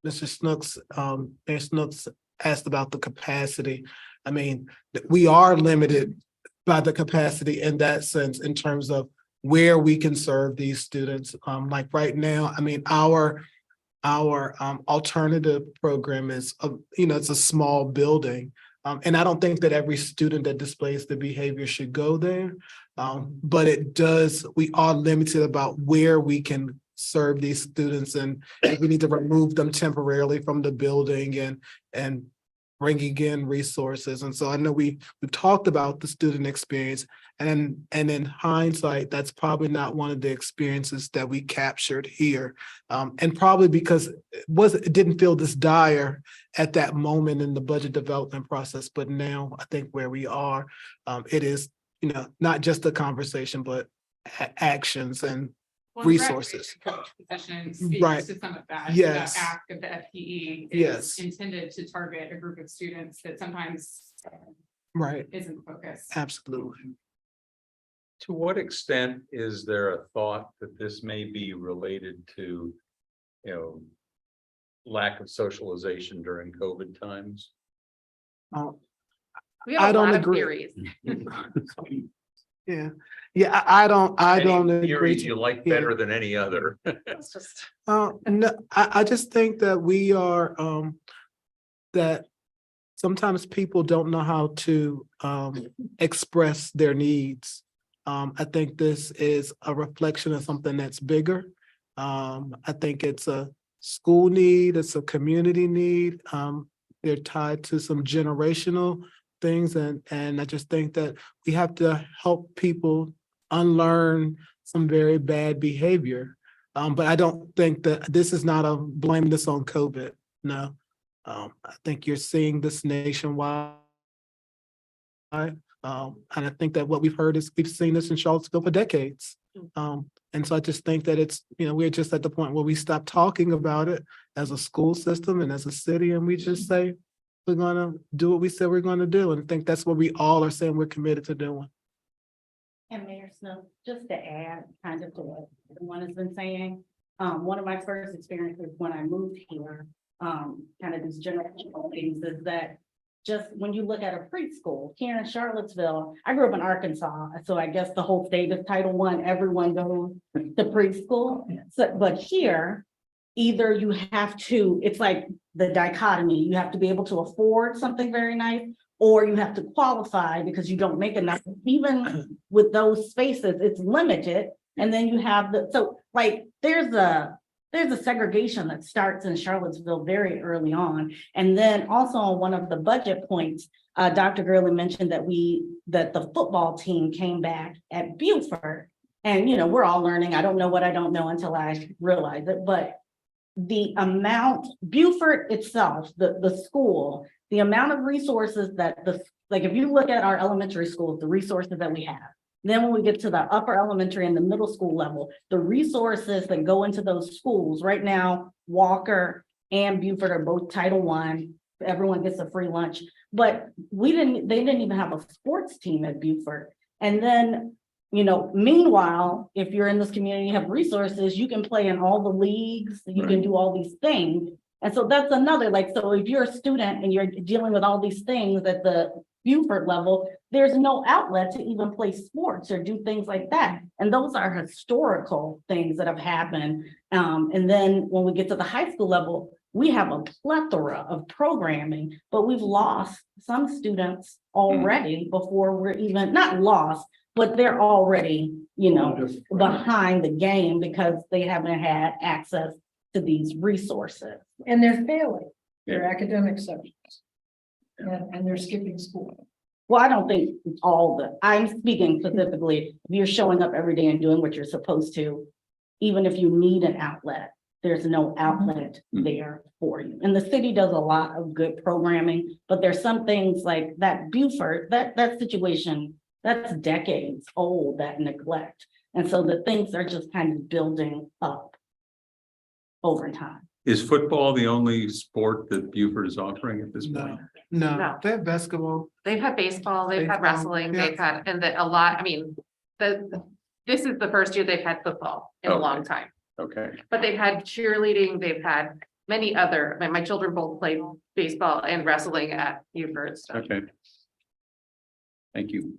Snooks, Mayor Snooks asked about the capacity. I mean, we are limited by the capacity in that sense, in terms of where we can serve these students. Like right now, I mean, our alternative program is, it's a small building. And I don't think that every student that displays the behavior should go there. But we are limited about where we can serve these students, and we need to remove them temporarily from the building and bringing in resources. And so I know we've talked about the student experience, and in hindsight, that's probably not one of the experiences that we captured here. And probably because it didn't feel this dire at that moment in the budget development process. But now I think where we are, it is, not just a conversation, but actions and resources. Position speaks Right. to some of that. Yes. The act of the FTE Yes. is intended to target a group of students that sometimes Right. isn't focused. Absolutely. To what extent is there a thought that this may be related to, lack of socialization during COVID times? We I have a don't lot of agree. theories. Yeah. I don't Any agree. theories you like better than any other? It's just. No, I just think that we are, that sometimes people don't know how to express their needs. I think this is a reflection of something that's bigger. I think it's a school need, it's a community need. They're tied to some generational things, and I just think that we have to help people unlearn some very bad behavior. But I don't think that this is not blame this on COVID. No, I think you're seeing this nationwide. And I think that what we've heard is we've seen this in Charlottesville for decades. And so I just think that it's, we're just at the point where we stop talking about it as a school system and as a city, and we just say, we're gonna do what we said we're gonna do, and I think that's what we all are saying we're committed to doing. And Mayor Snow, just to add kind of to what everyone has been saying, one of my first experiences when I moved here, kind of these generational things is that just when you look at a preschool here in Charlottesville, I grew up in Arkansas, so I guess the whole state is Title I, everyone goes to preschool. So, but here, either you have to, it's like the dichotomy, you have to be able to afford something very nice, or you have to qualify because you don't make enough. Even with those spaces, it's limited. And then you have so like, there's a segregation that starts in Charlottesville very early on. And then also on one of the budget points, Dr. Gurley mentioned that the football team came back at Beaufort. And, you know, we're all learning. I don't know what I don't know until I realize it, but the amount, Beaufort itself, the school, the amount of resources that like if you look at our elementary schools, the resources that we have, then when we get to the upper elementary and the middle school level, the resources that go into those schools right now, Walker and Beaufort are both Title I. Everyone gets a free lunch, but they didn't even have a sports team at Beaufort. And then, you know, meanwhile, if you're in this community, you have resources, you can play in all the leagues, you can do all these things. And so that's another, like, so if you're a student and you're dealing with all these things at the Beaufort level, there's no outlet to even play sports or do things like that. And those are historical things that have happened. And then when we get to the high school level, we have a plethora of programming, but we've lost some students already before we're even, not lost, but they're already, you know, behind the game because they haven't had access to these resources. And they're failing their academic subjects. And they're skipping school. Well, I don't think it's I'm speaking specifically, if you're showing up every day and doing what you're supposed to, even if you need an outlet, there's no outlet there for you. And the city does a lot of good programming, but there's some things like that Beaufort, that situation, that's decades old, that neglect. And so the things are just kind of building up over time. Is football the only sport that Beaufort is offering at this point? No, they have basketball. They've had baseball, they've had Baseball, wrestling, yeah. they've had, and a lot, I mean, this is the first year they've had football in a Okay. long time. Okay, But they've had cheerleading, they've had many other, my children both played baseball and wrestling at Beaufort. So. okay. Thank you.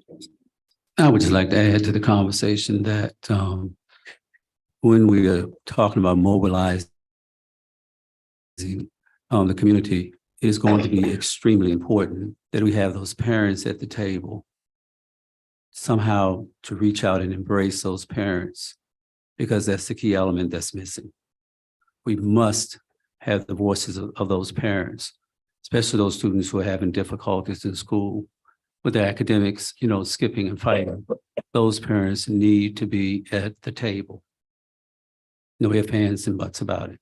I would just like to add to the conversation that when we are talking about mobilizing the community, it is going to be extremely important that we have those parents at the table, somehow to reach out and embrace those parents, because that's the key element that's missing. We must have the voices of those parents, especially those students who are having difficulties in school with their academics, you know, skipping and fighting. Those parents need to be at the table. No ifs, ands, and buts about it.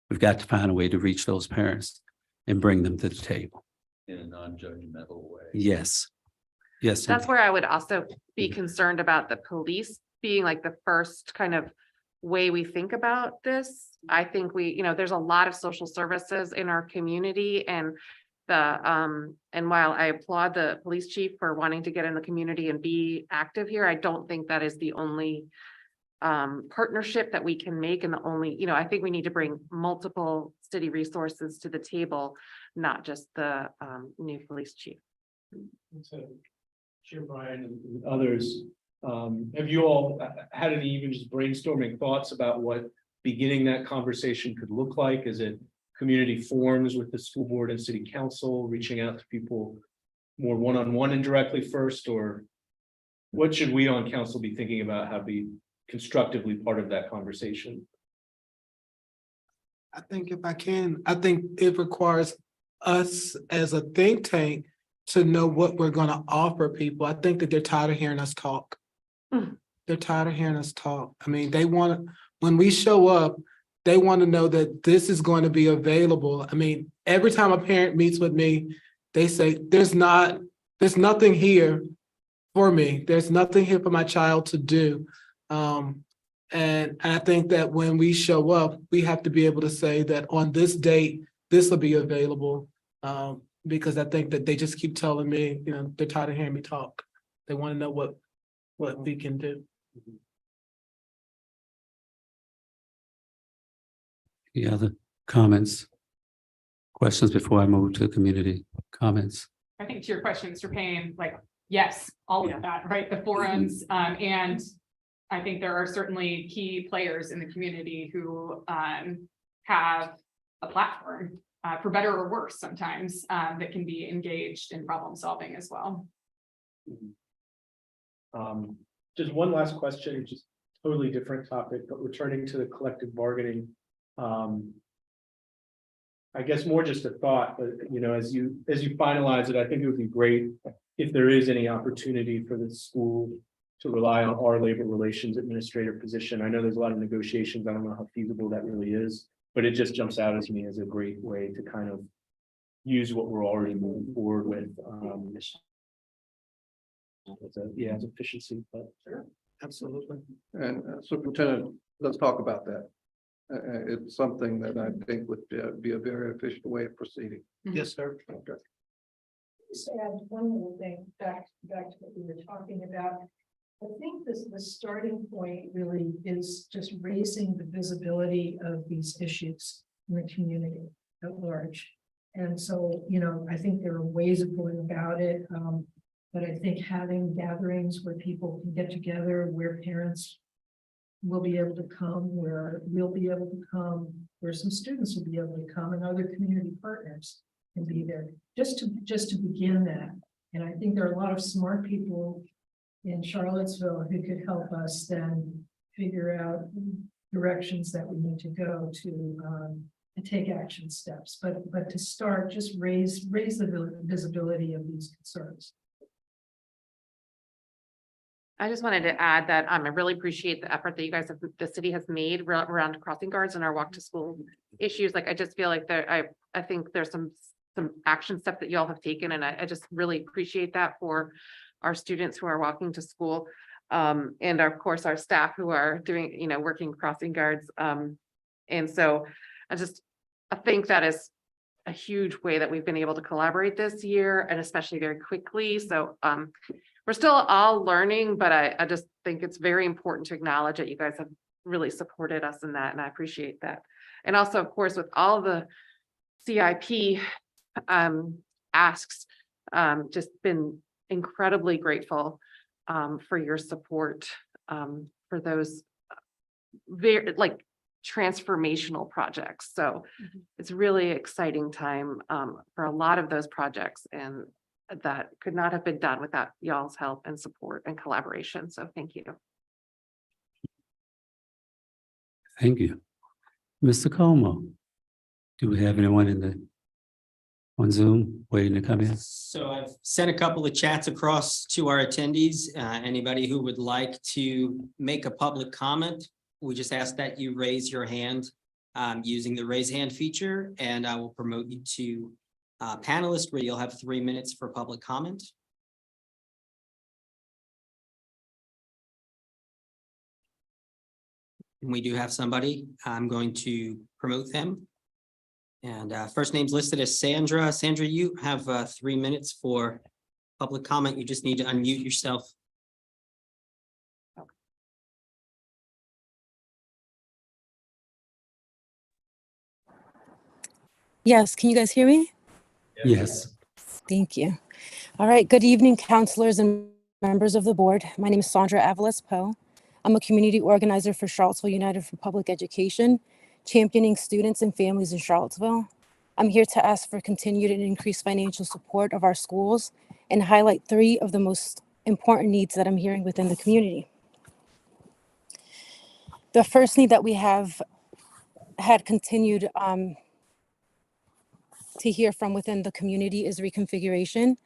We've got to find a way to reach those parents and bring them to the table. In a non-judgmental way. Yes. Yes. That's where I would also be concerned about the police being like the first kind of way we think about this. I think there's a lot of social services in our community, and and while I applaud the police chief for wanting to get in the community and be active here, I don't think that is the only partnership that we can make, and the only, I think we need to bring multiple city resources to the table, not just the new police chief. So, Chair Brian and others, have you all had any even just brainstorming thoughts about what beginning that conversation could look like? Is it community forums with the school board and city council, reaching out to people more one-on-one and directly first, or what should we on council be thinking about how to be constructively part of that conversation? I think I think it requires us as a think tank to know what we're gonna offer people. I think that they're tired of hearing us talk. They're tired of hearing us talk. I mean, when we show up, they want to know that this is going to be available. I mean, every time a parent meets with me, they say, there's nothing here for me. There's nothing here for my child to do. And I think that when we show up, we have to be able to say that on this date, this will be available. because I think that they just keep telling me, you know, they're tired of hearing me talk. They want to know what we can do. Any other comments? Questions before I move to community comments? I think to your question, Mr. Payne, like, yes, all of that, right? The forums, and I think there are certainly key players in the community who have a platform, for better or worse sometimes, that can be engaged in problem solving as well. Just one last question, just totally different topic, but returning to the collective bargaining. I guess more just a thought, but you know, as you finalize it, I think it would be great if there is any opportunity for the school to rely on our labor relations administrator position. I know there's a lot of negotiations. I don't know how feasible that really is, but it just jumps out at me as a great way to kind of use what we're already moving forward with. It's efficiency, but sure. Absolutely. And Superintendent, let's talk about that. It's something that I think would be a very efficient way of proceeding. Yes, sir. Okay. Just add one more thing back to what we were talking about. I think the starting point really is just raising the visibility of these issues in the community at large. And so, you know, I think there are ways of going about it. But I think having gatherings where people can get together, where parents will be able to come, where we'll be able to come, where some students will be able to come, and other community partners can be there, just to begin that. And I think there are a lot of smart people in Charlottesville who could help us then figure out directions that we need to go to take action steps. But to start, just raise the visibility of these concerns. I just wanted to add that I really appreciate the effort that you guys have, the city has made around crossing guards and our walk to school issues. Like, I just feel like I think there's some action steps that y'all have taken, and I just really appreciate that for our students who are walking to school. And of course, our staff who are doing, you know, working crossing guards. And so I think that is a huge way that we've been able to collaborate this year, and especially very quickly. So we're still all learning, but I just think it's very important to acknowledge that you guys have really supported us in that, and I appreciate that. And also, of course, with all the CIP asks, just been incredibly grateful for your support for those very transformational projects. So it's really exciting time for a lot of those projects, and that could not have been done without y'all's help and support and collaboration. So thank you. Thank you. Mr. Como, do we have anyone on Zoom waiting to come in? So I've sent a couple of chats across to our attendees. Anybody who would like to make a public comment, we just ask that you raise your hand using the raise hand feature, and I will promote you to panelist, where you'll have 3 minutes for public comment. And we do have somebody. I'm going to promote them. And first name's listed as Sandra. Sandra, you have 3 minutes for public comment. You just need to unmute yourself. Yes, can you guys hear me? Yes. Thank you. All right, good evening, counselors and members of the board. My name is Sandra Avalos Poe. I'm a community organizer for Charlottesville United for Public Education, championing students and families in Charlottesville. I'm here to ask for continued and increased financial support of our schools and highlight 3 of the most important needs that I'm hearing within the community. The first need that we have had continued to hear from within the community is reconfiguration.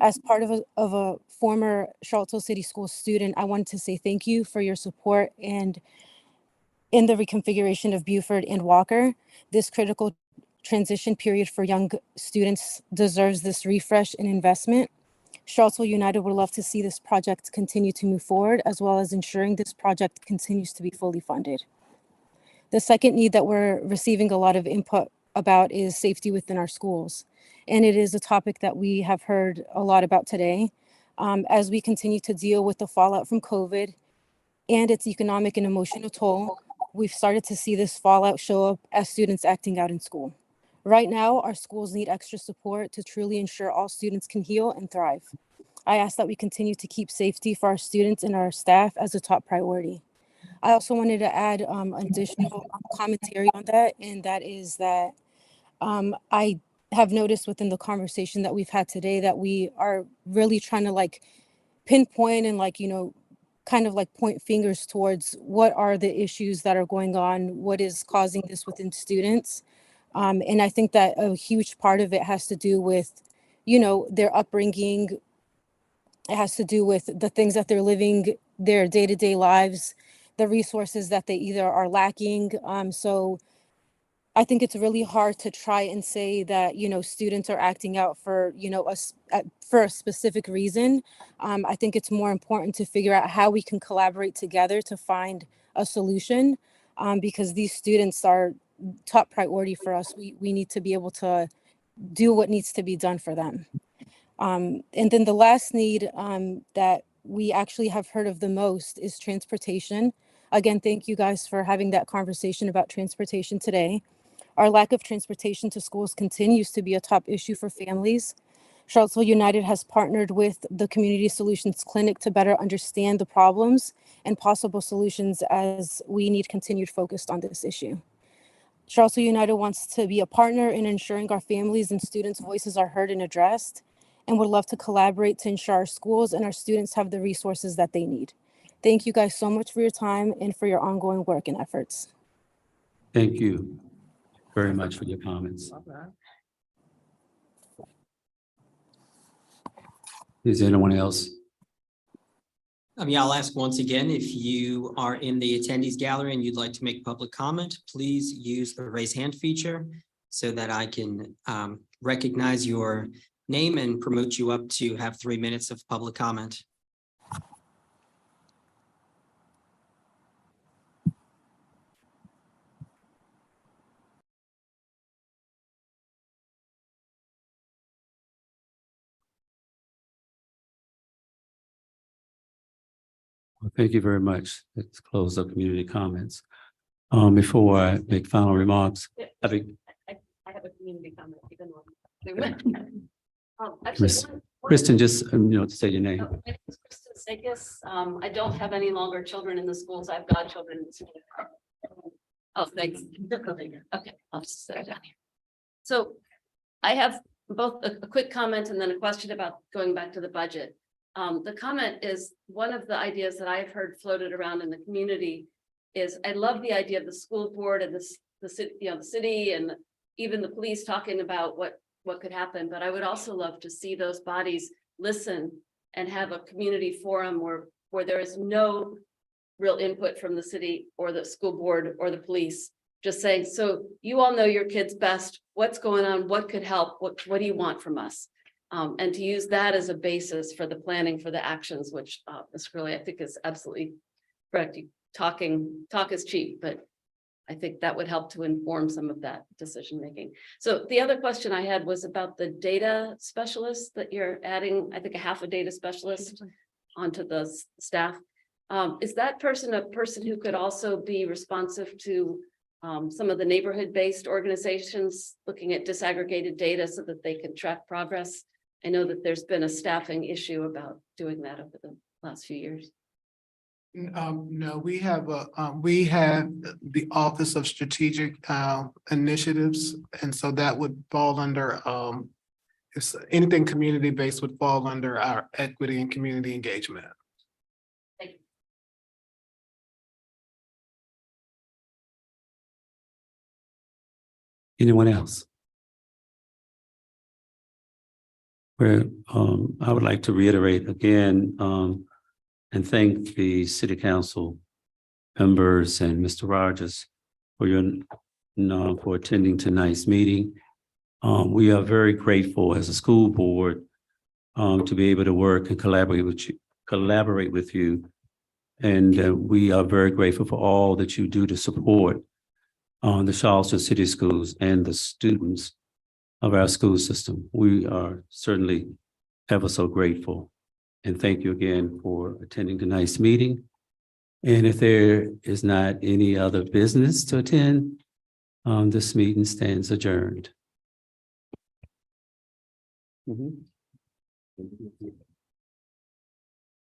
As part of a former Charlottesville City School student, I wanted to say thank you for your support and in the reconfiguration of Buford and Walker. This critical transition period for young students deserves this refresh and investment. Charlottesville United would love to see this project continue to move forward, as well as ensuring this project continues to be fully funded. The second need that we're receiving a lot of input about is safety within our schools. And it is a topic that we have heard a lot about today. As we continue to deal with the fallout from COVID and its economic and emotional toll, we've started to see this fallout show up as students acting out in school. Right now, our schools need extra support to truly ensure all students can heal and thrive. I ask that we continue to keep safety for our students and our staff as a top priority. I also wanted to add additional commentary on that, and that is that I have noticed within the conversation that we've had today that we are really trying to like pinpoint and like, kind of like point fingers towards what are the issues that are going on, what is causing this within students. And I think that a huge part of it has to do with, their upbringing. It has to do with the things that they're living, their day-to-day lives, the resources that they either are lacking. So I think it's really hard to try and say that, students are acting out for, for a specific reason. I think it's more important to figure out how we can collaborate together to find a solution, because these students are top priority for us. We need to be able to do what needs to be done for them. And then the last need that we actually have heard of the most is transportation. Again, thank you guys for having that conversation about transportation today. Our lack of transportation to schools continues to be a top issue for families. Charlottesville United has partnered with the Community Solutions Clinic to better understand the problems and possible solutions as we need continued focus on this issue. Charlottesville United wants to be a partner in ensuring our families and students' voices are heard and addressed, and would love to collaborate to ensure our schools and our students have the resources that they need. Thank you guys so much for your time and for your ongoing work and efforts. Thank you very much for your comments. Is there anyone else? I'll ask once again, if you are in the attendees gallery and you'd like to make public comment, please use the raise hand feature so that I can recognize your name and promote you up to have 3 minutes of public comment. Well, thank you very much. Let's close up community comments. Before I make final remarks, I have a community comment, even though. Kristen, just, to say your name. My name is Kristen Sakis. I don't have any longer children in the schools. I've got children in the school. Oh, thanks. Okay, I'll just sit down here. So I have both a quick comment and then a question about going back to the budget. The comment is one of the ideas that I've heard floated around in the community is I love the idea of the school board and the city and even the police talking about what could happen, but I would also love to see those bodies listen and have a community forum where there is no real input from the city or the school board or the police, just saying, so you all know your kids best, what's going on, what could help, what do you want from us? And to use that as a basis for the planning for the actions, which Ms. Curley, I think is absolutely correct. Talk is cheap, but I think that would help to inform some of that decision making. So the other question I had was about the data specialist that you're adding, I think a half a data specialist onto the staff. Is that person a person who could also be responsive to some of the neighborhood-based organizations looking at disaggregated data so that they can track progress? I know that there's been a staffing issue about doing that over the last few years. No, we have the Office of Strategic Initiatives, and so that would fall under if anything community-based would fall under our equity and community engagement. Thank you. Anyone else? Where I would like to reiterate again and thank the city council members and Mr. Rogers for for attending tonight's meeting. We are very grateful as a school board to be able to work and collaborate with you. And we are very grateful for all that you do to support on the Charleston City Schools and the students of our school system. We are certainly ever so grateful. And thank you again for attending tonight's meeting. And if there is not any other business to attend, this meeting stands adjourned.